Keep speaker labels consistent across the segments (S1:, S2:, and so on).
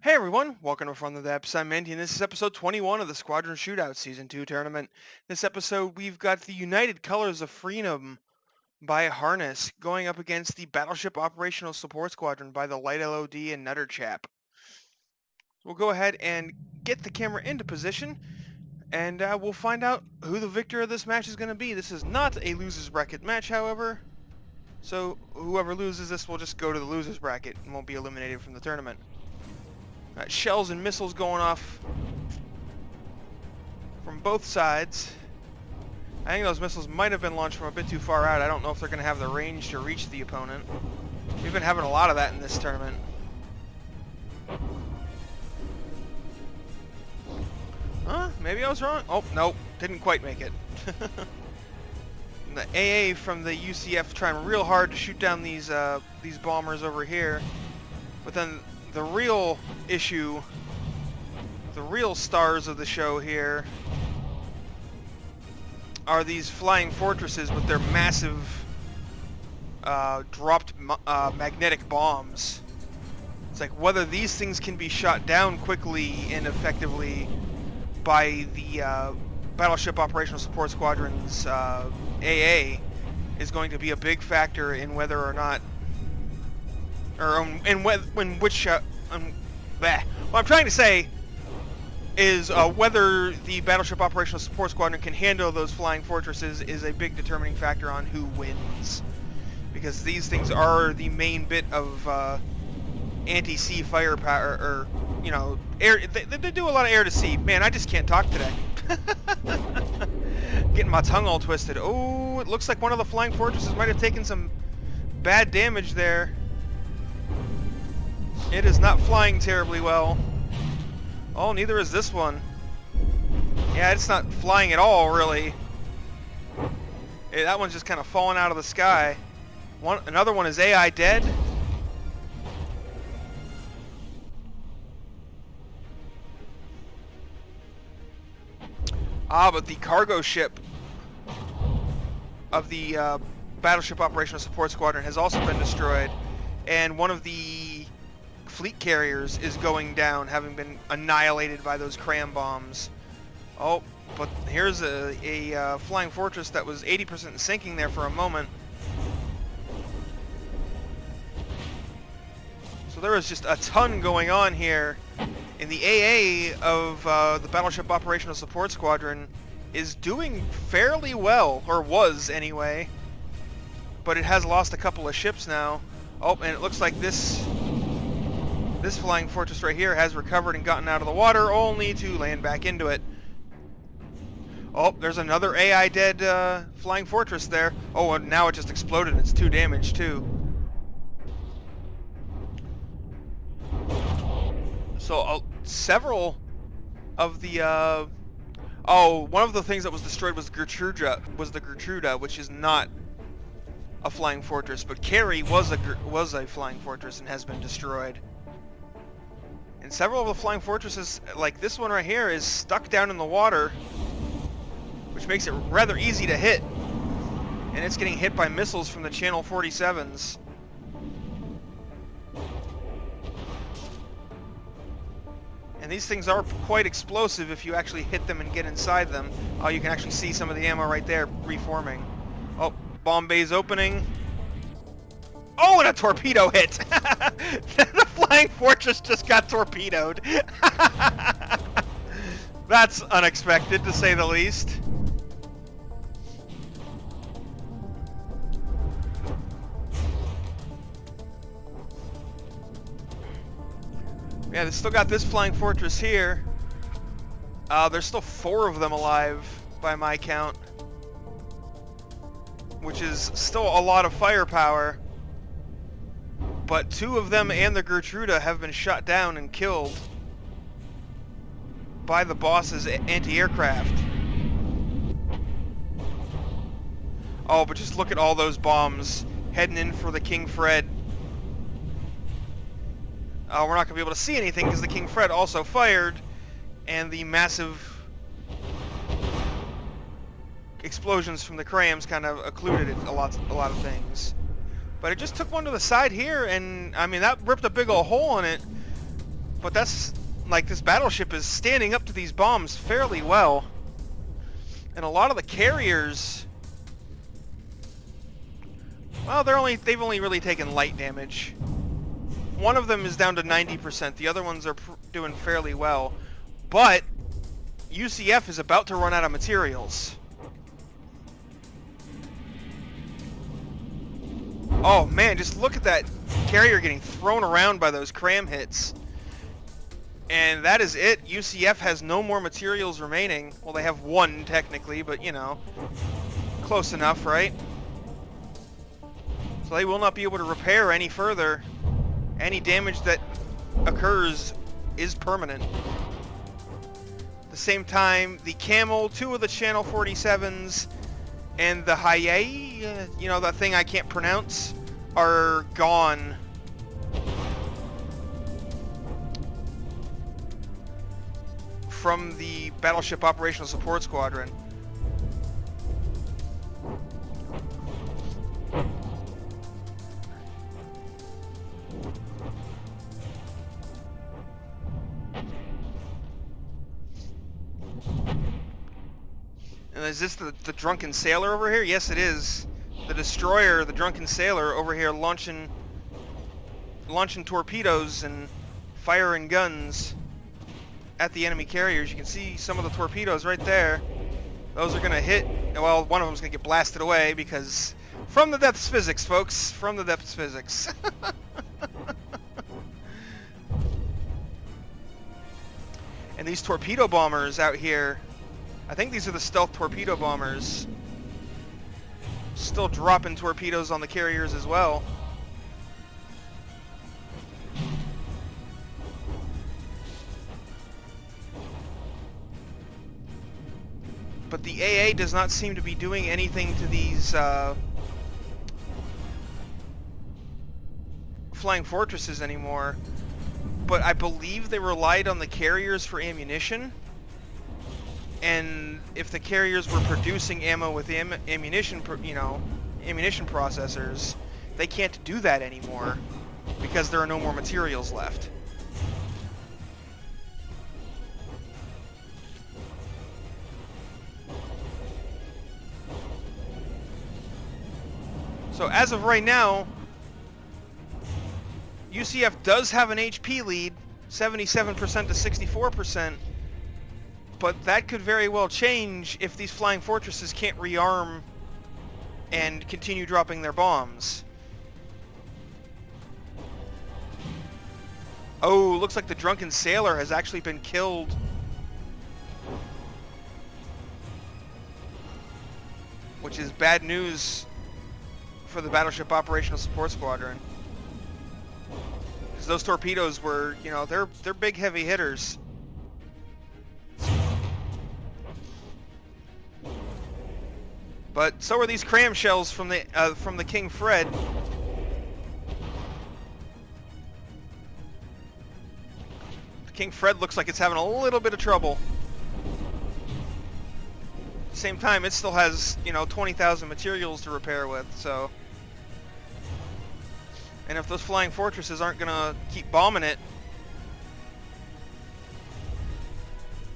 S1: Hey everyone, welcome to From the Depths. I'm Andy, and this is episode 21 of the Squadron Shootout Season 2 tournament. This episode, we've got the United Colors of Freedom by Harness going up against the Battleship Operational Support Squadron by the Light LOD and Nutter Chap. We'll go ahead and get the camera into position, and we'll find out who the victor of this match is going to be. This is not a loser's bracket match, however, so whoever loses this will just go to the loser's bracket and won't be eliminated from the tournament. Shells and missiles going off from both sides. I think those missiles might have been launched from a bit too far out. I don't know if they're going to have the range to reach the opponent. We've been having a lot of that in this tournament. Maybe I was wrong. Oh, nope. Didn't quite make it. The AA from the UCF trying real hard to shoot down these bombers over here. But then the real issue, the real stars of the show here, are these flying fortresses with their massive dropped magnetic bombs. It's like whether these things can be shot down quickly and effectively by the Battleship Operational Support Squadron's AA is going to be a big factor in whether or not, or what I'm trying to say is whether the Battleship Operational Support Squadron can handle those flying fortresses is a big determining factor on who wins, because these things are the main bit of anti-sea firepower, or air. They do a lot of air to sea. Man, I just can't talk today. Getting my tongue all twisted. Oh, it looks like one of the flying fortresses might have taken some bad damage there. It is not flying terribly well. Oh, neither is this one. Yeah, it's not flying at all, really. That one's just kind of falling out of the sky. Another one is AI dead. But the cargo ship of the Battleship Operational Support Squadron has also been destroyed, and one of the fleet carriers is going down, having been annihilated by those cram bombs. Oh, but here's a flying fortress that was 80% sinking there for a moment. So there is just a ton going on here. And the AA of the Battleship Operational Support Squadron is doing fairly well, or was anyway. But it has lost a couple of ships now. Oh, and it looks like this flying fortress right here has recovered and gotten out of the water, only to land back into it. Oh, there's another AI dead flying fortress there. Oh, and now it just exploded. It's 2 damage too. So several of the one of the things that was destroyed was the Gertruda, which is not a flying fortress, but Carey was a flying fortress and has been destroyed. And several of the flying fortresses, like this one right here, is stuck down in the water, which makes it rather easy to hit. And it's getting hit by missiles from the Channel 47s. And these things are quite explosive if you actually hit them and get inside them. Oh, you can actually see some of the ammo right there reforming. Oh, bomb bay's opening. Oh, and a torpedo hit! The flying fortress just got torpedoed. That's unexpected, to say the least. Yeah, they still got this flying fortress here. There's still 4 of them alive, by my count. Which is still a lot of firepower. But 2 of them and the Gertruda have been shot down and killed by the boss's anti-aircraft. Oh, but just look at all those bombs heading in for the King Fred. We're not going to be able to see anything because the King Fred also fired, and the massive explosions from the crams kind of occluded a lot of things. But it just took one to the side here, and I mean that ripped a big old hole in it. But that's, like, this battleship is standing up to these bombs fairly well. And a lot of the carriers, well, they've only really taken light damage. One of them is down to 90%. The other ones are doing fairly well. But UCF is about to run out of materials. Oh man, just look at that carrier getting thrown around by those cram hits. And that is it. UCF has no more materials remaining. Well, they have one technically, but you know, close enough, right? So they will not be able to repair any further. Any damage that occurs is permanent. At the same time, the Camel, 2 of the Channel 47s, and the Haye, you know, that thing I can't pronounce, are gone. From the Battleship Operational Support Squadron. And is this the Drunken Sailor over here? Yes, it is. The destroyer, the Drunken Sailor, over here launching torpedoes and firing guns at the enemy carriers. You can see some of the torpedoes right there. Those are going to hit. Well, one of them is going to get blasted away because from the depths physics, folks. From the depths physics. And these torpedo bombers out here, I think these are the stealth torpedo bombers, still dropping torpedoes on the carriers as well. But the AA does not seem to be doing anything to these flying fortresses anymore. But I believe they relied on the carriers for ammunition. And if the carriers were producing ammo with ammunition, ammunition processors, they can't do that anymore because there are no more materials left. So as of right now, UCF does have an HP lead, 77% to 64%, but that could very well change if these flying fortresses can't rearm and continue dropping their bombs. Oh, looks like the Drunken Sailor has actually been killed. Which is bad news for the Battleship Operational Support Squadron. Because those torpedoes were, you know, they're big heavy hitters. But so are these cram shells from the King Fred. The King Fred looks like it's having a little bit of trouble. At the same time, it still has, you know, 20,000 materials to repair with, so. And if those flying fortresses aren't gonna keep bombing it,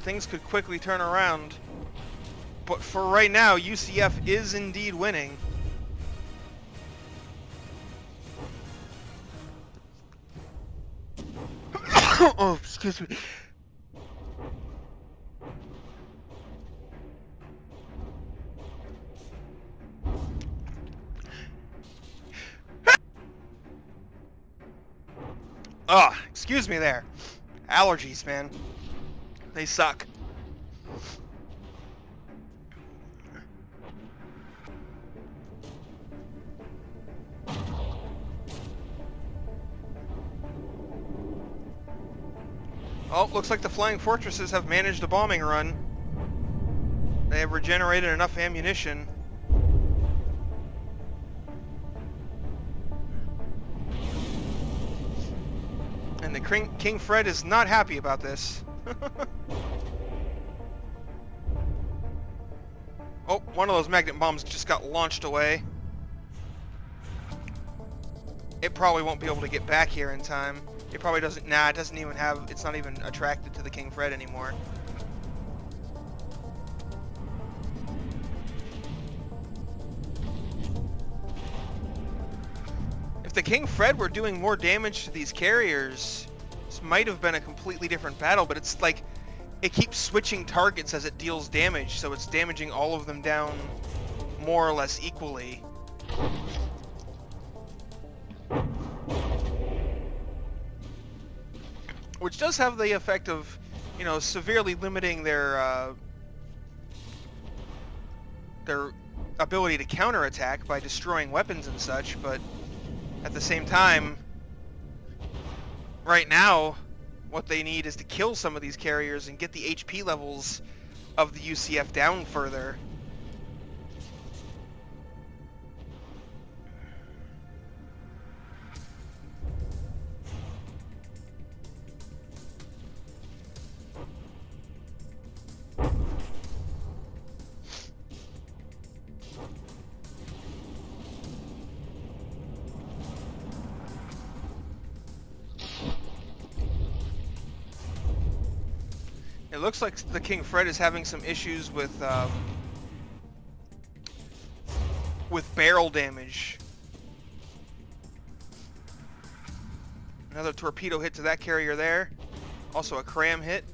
S1: things could quickly turn around. But for right now, UCF is indeed winning. Oh, excuse me. Oh, excuse me there. Allergies, man. They suck. Oh, looks like the Flying Fortresses have managed a bombing run. They have regenerated enough ammunition. And the King Fred is not happy about this. Oh, one of those magnet bombs just got launched away. It probably won't be able to get back here in time. It probably doesn't. Nah, it doesn't even have. It's not even attracted to the King Fred anymore. If the King Fred were doing more damage to these carriers, this might have been a completely different battle. But it's like it keeps switching targets as it deals damage, so it's damaging all of them down more or less equally. Which does have the effect of, you know, severely limiting their ability to counterattack by destroying weapons and such, but at the same time, right now, what they need is to kill some of these carriers and get the HP levels of the UCF down further. It looks like the King Fred is having some issues with barrel damage. Another torpedo hit to that carrier there. Also a cram hit.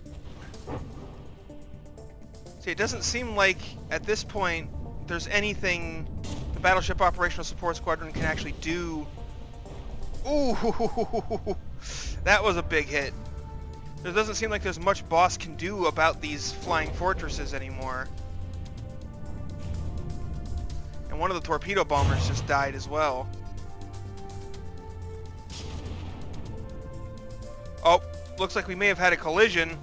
S1: See, it doesn't seem like at this point there's anything the Battleship Operational Support Squadron can actually do. Ooh, that was a big hit. There doesn't seem like there's much boss can do about these flying fortresses anymore. And one of the torpedo bombers just died as well. Oh, looks like we may have had a collision.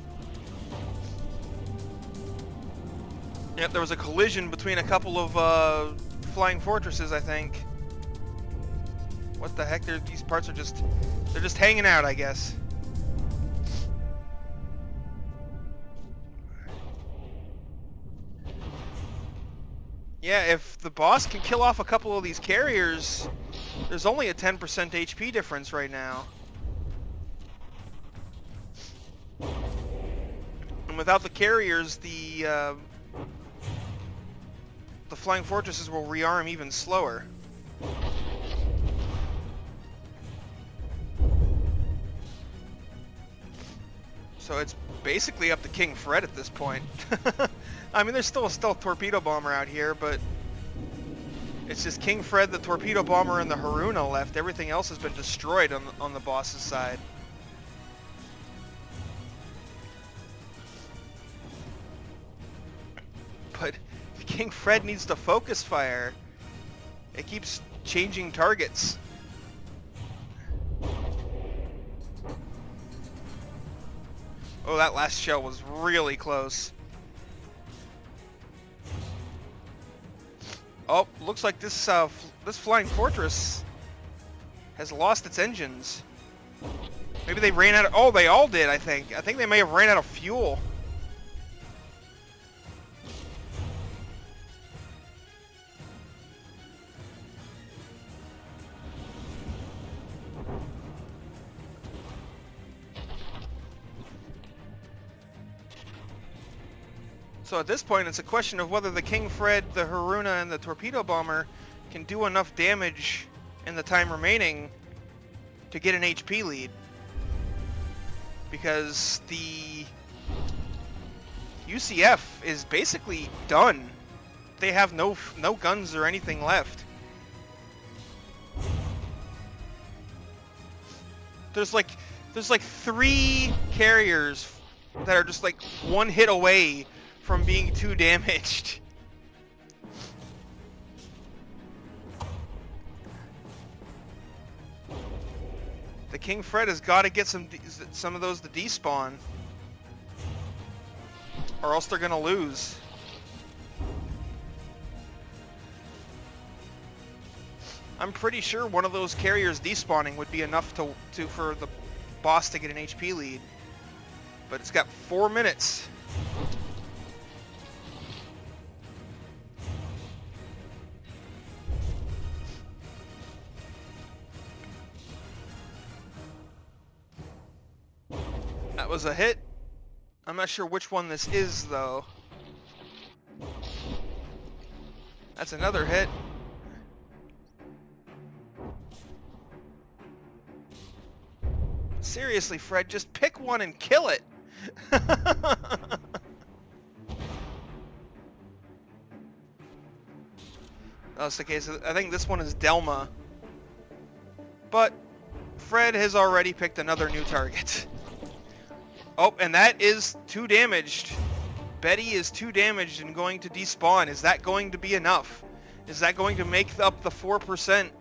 S1: Yep, there was a collision between a couple of flying fortresses, I think. What the heck? These parts are they're just hanging out, I guess. Yeah, if the boss can kill off a couple of these carriers, there's only a 10% HP difference right now. And without the carriers, the flying fortresses will rearm even slower. So it's basically up to King Fred at this point. I mean, there's still a stealth torpedo bomber out here, but it's just King Fred, the torpedo bomber, and the Haruna left. Everything else has been destroyed on the boss's side. But King Fred needs to focus fire. It keeps changing targets. Oh, that last shell was really close. Oh, looks like this flying fortress has lost its engines. Maybe they ran out of... Oh, they all did, I think. I think they may have ran out of fuel. So at this point, it's a question of whether the King Fred, the Haruna, and the torpedo bomber can do enough damage in the time remaining to get an HP lead. Because the UCF is basically done. They have no guns or anything left. There's like 3 carriers that are just like one hit away from being too damaged. The King Fred has got to get some of those to despawn, or else they're gonna lose. I'm pretty sure one of those carriers despawning would be enough for the boss to get an HP lead, but it's got 4 minutes. was a hit. I'm not sure which one this is, though. That's another hit. Seriously, Fred, just pick one and kill it. That's the case. I think this one is Delma. But Fred has already picked another new target. Oh, and that is 2 damaged. Betty is 2 damaged and going to despawn. Is that going to be enough? Is that going to make up the 4%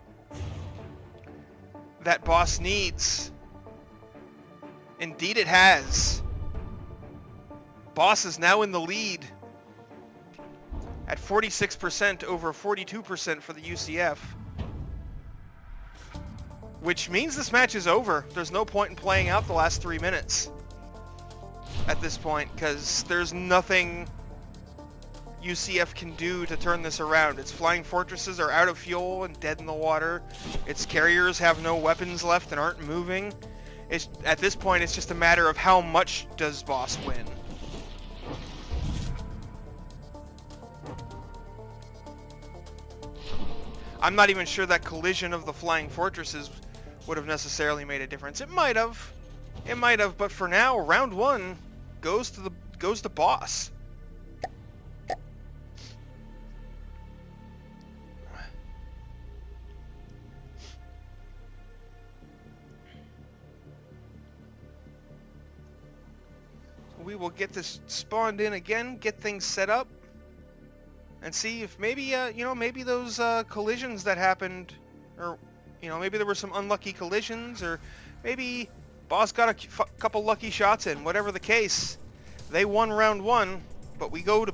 S1: that Boss needs? Indeed it has. Boss is now in the lead at 46% over 42% for the UCF. Which means this match is over. There's no point in playing out the last 3 minutes at this point, because there's nothing UCF can do to turn this around. Its flying fortresses are out of fuel and dead in the water. Its carriers have no weapons left and aren't moving. At this point, it's just a matter of how much does Boss win. I'm not even sure that collision of the flying fortresses would have necessarily made a difference. It might have. It might have, but for now, round 1 goes to Boss. We will get this spawned in again, get things set up, and see if maybe, maybe those collisions that happened, or, maybe there were some unlucky collisions, or maybe Boss got a couple lucky shots in. Whatever the case, they won round 1, but we go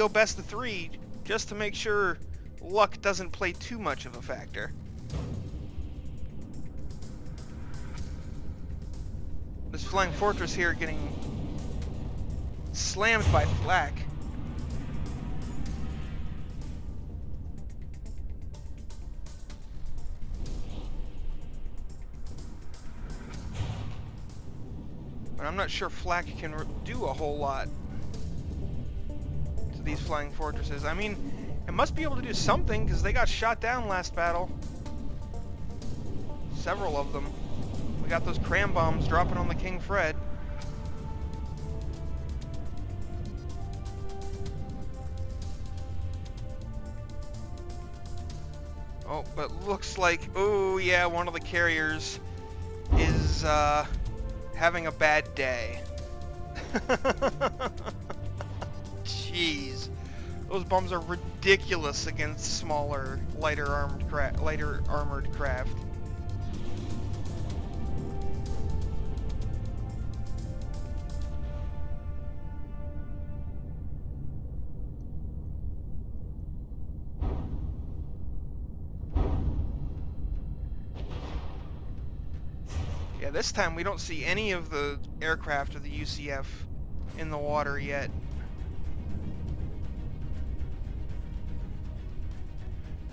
S1: best of 3 just to make sure luck doesn't play too much of a factor. This flying fortress here getting slammed by flak. But I'm not sure flak can do a whole lot to these flying fortresses. I mean, it must be able to do something, because they got shot down last battle. Several of them. We got those cram bombs dropping on the King Fred. Oh, but looks like, oh yeah, one of the carriers is having a bad day. Jeez, those bombs are ridiculous against smaller, lighter armored craft. Yeah, this time we don't see any of the aircraft of the UCF in the water yet.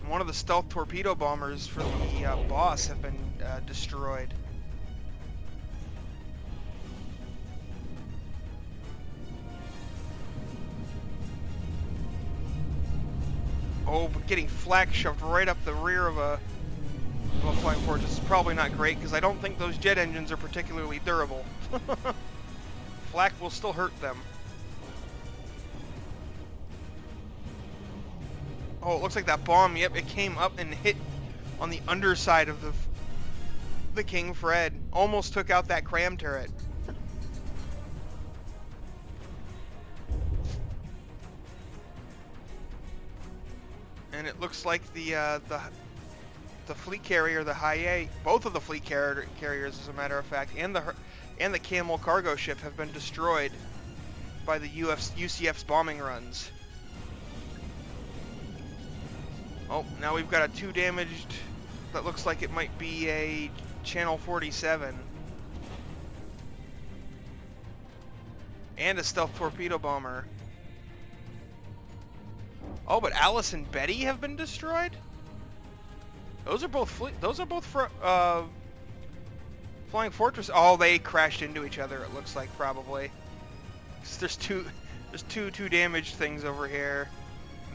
S1: And one of the stealth torpedo bombers for the Boss have been destroyed. Oh, but getting flak shoved right up the rear of a flying fortress is probably not great, because I don't think those jet engines are particularly durable. Flak will still hurt them. Oh, it looks like that bomb, yep, it came up and hit on the underside of the King Fred. Almost took out that cram turret. And it looks like the fleet carrier, the High A, both of the fleet carriers, as a matter of fact, and the Camel cargo ship have been destroyed by the UCF's bombing runs. Oh, now we've got a 2 damaged. That looks like it might be a Channel 47. And a stealth torpedo bomber. Oh, but Alice and Betty have been destroyed? Those are both Flying Fortress. Oh, they crashed into each other. It looks like probably. There's two damaged things over here.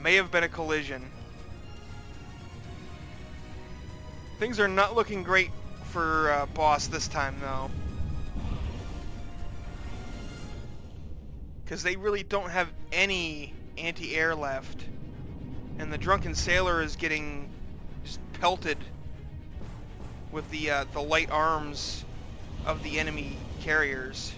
S1: May have been a collision. Things are not looking great for Boss this time, though. Because they really don't have any anti-air left. And the Drunken Sailor is getting just pelted with the light arms of the enemy carriers.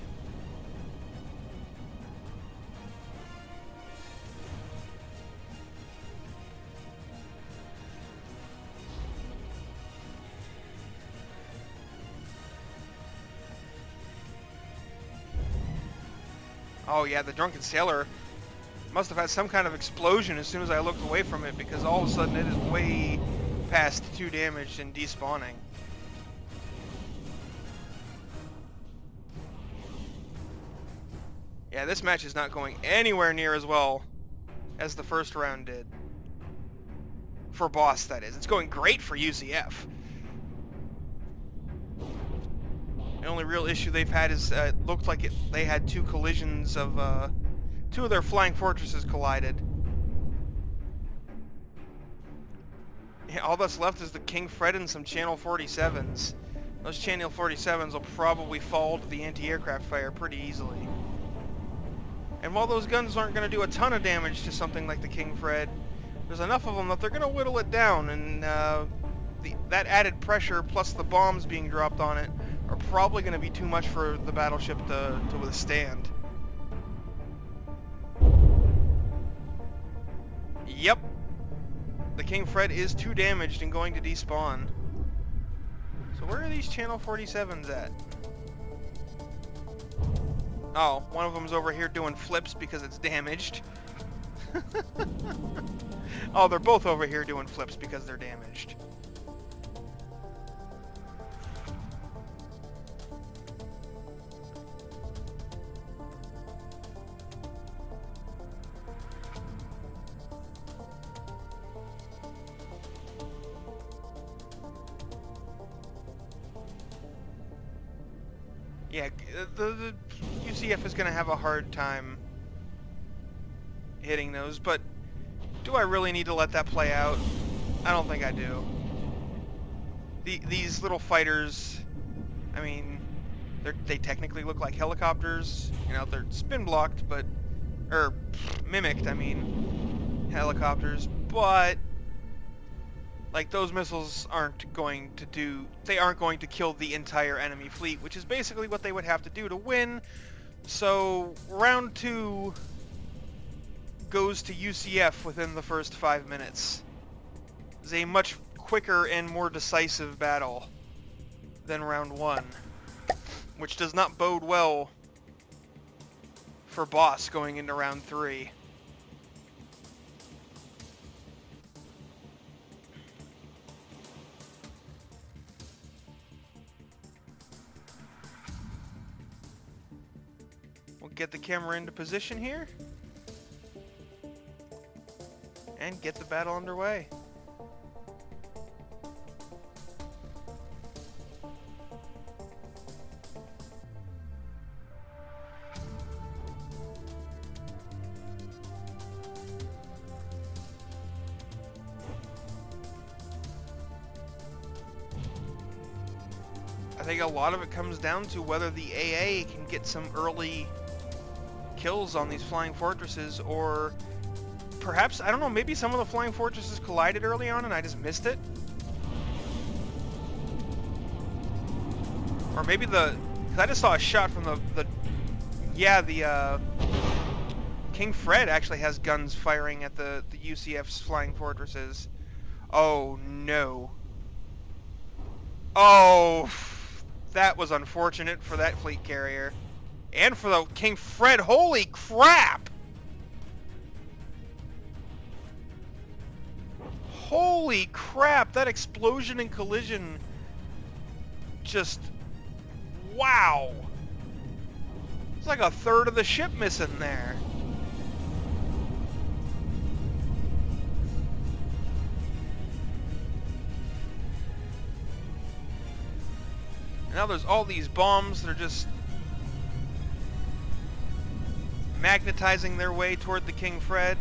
S1: Oh yeah, the Drunken Sailor must have had some kind of explosion as soon as I looked away from it, because all of a sudden it is way past 2 damaged and despawning. Yeah, this match is not going anywhere near as well as the first round did. For Boss, that is. It's going great for UCF. The only real issue they've had is it looked like they had 2 collisions of 2 of their flying fortresses collided. Yeah, all that's left is the King Fred and some Channel 47s. Those Channel 47s will probably fall to the anti-aircraft fire pretty easily. And while those guns aren't going to do a ton of damage to something like the King Fred, there's enough of them that they're going to whittle it down, and that added pressure plus the bombs being dropped on it are probably going to be too much for the battleship to withstand. Yep. The King Fred is 2 damaged and going to despawn. So where are these Channel 47s at? Oh, one of them's over here doing flips because it's damaged. Oh, they're both over here doing flips because they're damaged. Yeah, the UCF is going to have a hard time hitting those, but do I really need to let that play out? I don't think I do. These little fighters, I mean, they technically look like helicopters. You know, they're spin blocked, but, or mimicked, I mean, helicopters, but like, those missiles aren't going to kill the entire enemy fleet, which is basically what they would have to do to win. So, round 2 goes to UCF within the first 5 minutes. It's a much quicker and more decisive battle than round 1, which does not bode well for Boss going into round 3. We'll get the camera into position here and get the battle underway. I think a lot of it comes down to whether the AA can get some early kills on these flying fortresses, or perhaps, I don't know, maybe some of the flying fortresses collided early on and I just missed it. Or maybe cause I just saw a shot from the King Fred actually has guns firing at the UCF's flying fortresses. Oh no. Oh, that was unfortunate for that fleet carrier. And for the King Fred, holy crap! Holy crap, that explosion and collision, just, wow! It's like a third of the ship missing there. Now there's all these bombs that are just magnetizing their way toward the King Fred.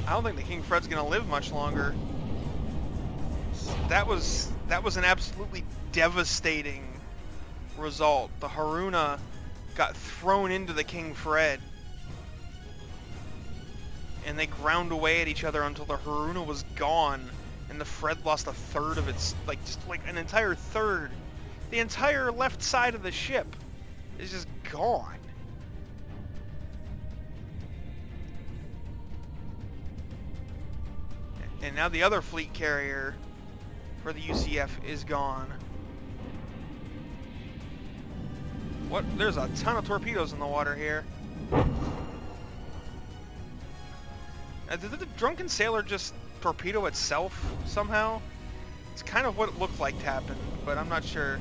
S1: I don't think the King Fred's gonna live much longer. That was an absolutely devastating result. The Haruna got thrown into the King Fred, and they ground away at each other until the Haruna was gone, and the Fred lost a third of its, just an entire third. The entire left side of the ship is just gone. And now the other fleet carrier for the UCF is gone. What? There's a ton of torpedoes in the water here. Did the drunken sailor just torpedo itself somehow? It's kind of what it looked like to happen, but I'm not sure.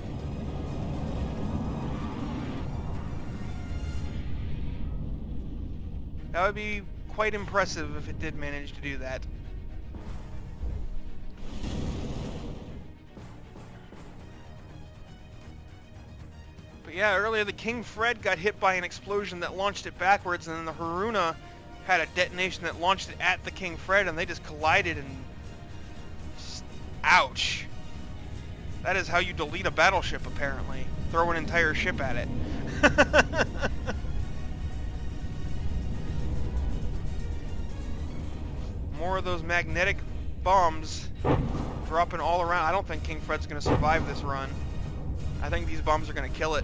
S1: That would be quite impressive if it did manage to do that. Yeah, earlier the King Fred got hit by an explosion that launched it backwards, and then the Haruna had a detonation that launched it at the King Fred, and they just collided and... ouch. That is how you delete a battleship, apparently. Throw an entire ship at it. More of those magnetic bombs dropping all around. I don't think King Fred's going to survive this run. I think these bombs are going to kill it.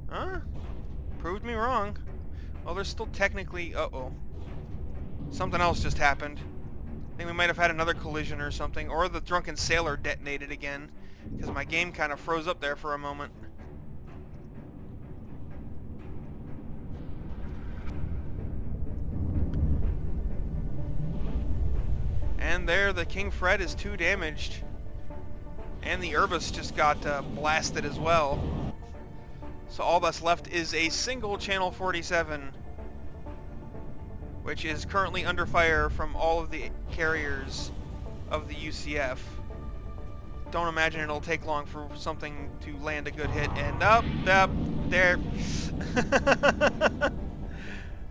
S1: Huh? Proved me wrong. Well, there's still technically... Uh-oh. Something else just happened. I think we might have had another collision or something. Or the drunken sailor detonated again. Because my game kind of froze up there for a moment. And there, the King Fred is 2 damaged. And the Urbis just got blasted as well. So all that's left is a single Channel 47, which is currently under fire from all of the carriers of the UCF. Don't imagine it'll take long for something to land a good hit. And up, there.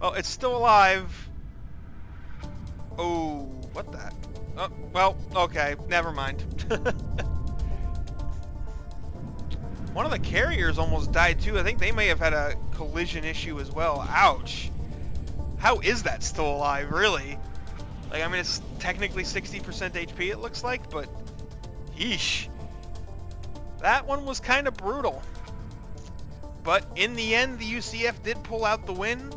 S1: Well, it's still alive. Oh, what the? Oh, well, okay, never mind. One of the carriers almost died too. I think they may have had a collision issue as well. Ouch. How is that still alive, really? I mean, it's technically 60% HP it looks like, but yeesh. That one was kind of brutal. But in the end, the UCF did pull out the win.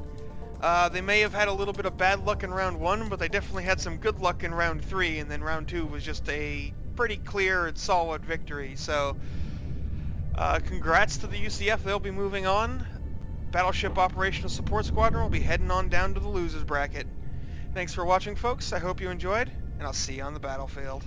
S1: They may have had a little bit of bad luck in round 1, but they definitely had some good luck in round 3, and then round 2 was just a pretty clear and solid victory. So, congrats to the UCF. They'll be moving on. Battleship Operational Support Squadron will be heading on down to the losers bracket. Thanks for watching, folks. I hope you enjoyed, and I'll see you on the battlefield.